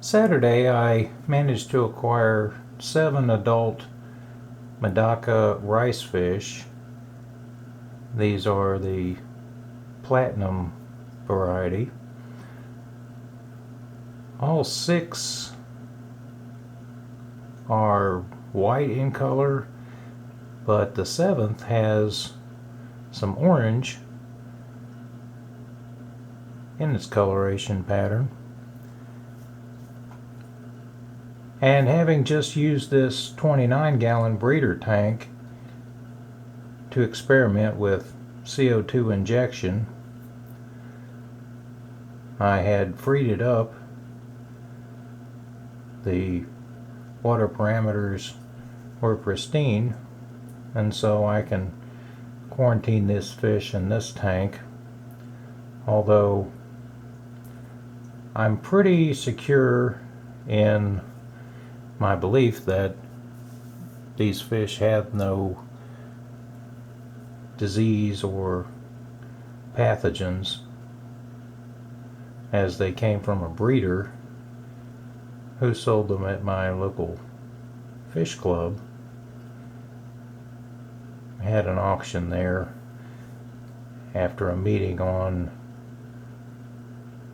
Saturday I managed to acquire 7 adult Medaka Ricefish. These are the platinum variety. All 6 are white in color, but the 7th has some orange in its coloration pattern. And having just used this 29-gallon breeder tank to experiment with CO2 injection, I had freed it up. The water parameters were pristine, and so I can quarantine this fish in this tank, although I'm pretty secure in my belief that these fish have no disease or pathogens, as they came from a breeder who sold them at my local fish club. I had an auction there after a meeting on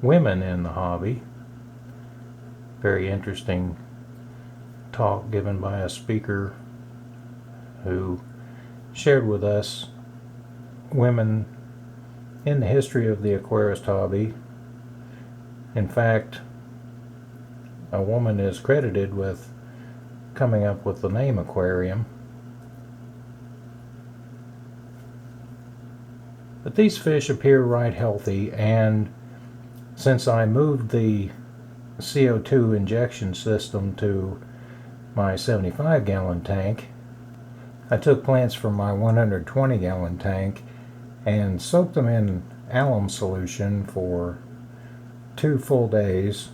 women in the hobby. Very interesting talk given by a speaker who shared with us women in the history of the aquarist hobby. In fact, a woman is credited with coming up with the name aquarium. But these fish appear right healthy, and since I moved the CO2 injection system to my 75-gallon tank, I took plants from my 120-gallon tank and soaked them in alum solution for 2 full days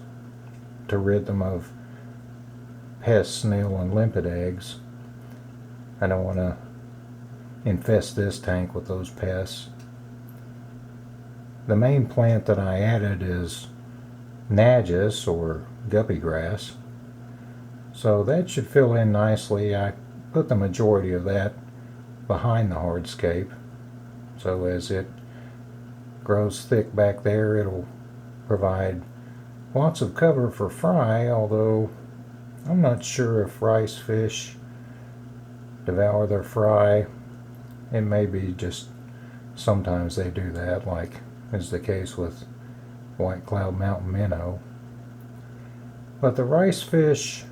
to rid them of pest, snail, and limpet eggs. I don't want to infest this tank with those pests. The main plant that I added is Nagus, or guppy grass. So that should fill in nicely. I put the majority of that behind the hardscape, so as it grows thick back there, it'll provide lots of cover for fry, although I'm not sure if rice fish devour their fry. It may be just sometimes they do that, like is the case with white cloud mountain minnow. But the rice fish,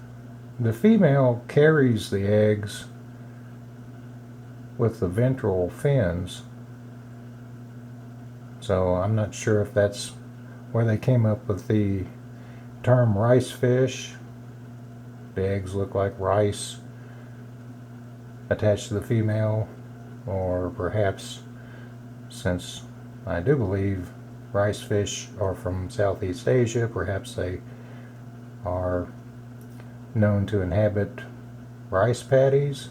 the female carries the eggs with the ventral fins, so I'm not sure if that's where they came up with the term rice fish. The eggs look like rice attached to the female, or perhaps, since I do believe rice fish are from Southeast Asia, perhaps they are known to inhabit rice paddies.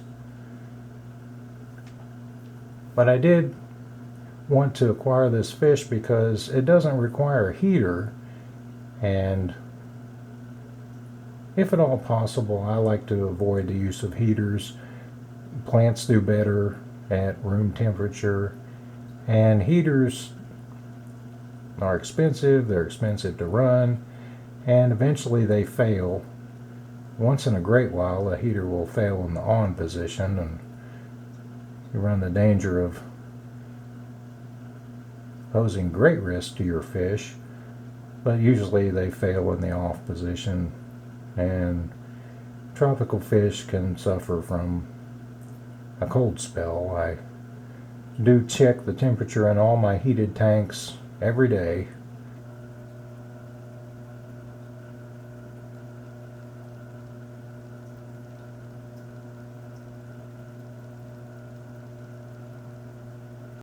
But I did want to acquire this fish because it doesn't require a heater, and if at all possible, I like to avoid the use of heaters. Plants do better at room temperature, and heaters are expensive, they're expensive to run, and eventually they fail. Once in a great while, a heater will fail in the on position, and you run the danger of posing great risk to your fish, but usually they fail in the off position, and tropical fish can suffer from a cold spell. I do check the temperature in all my heated tanks every day,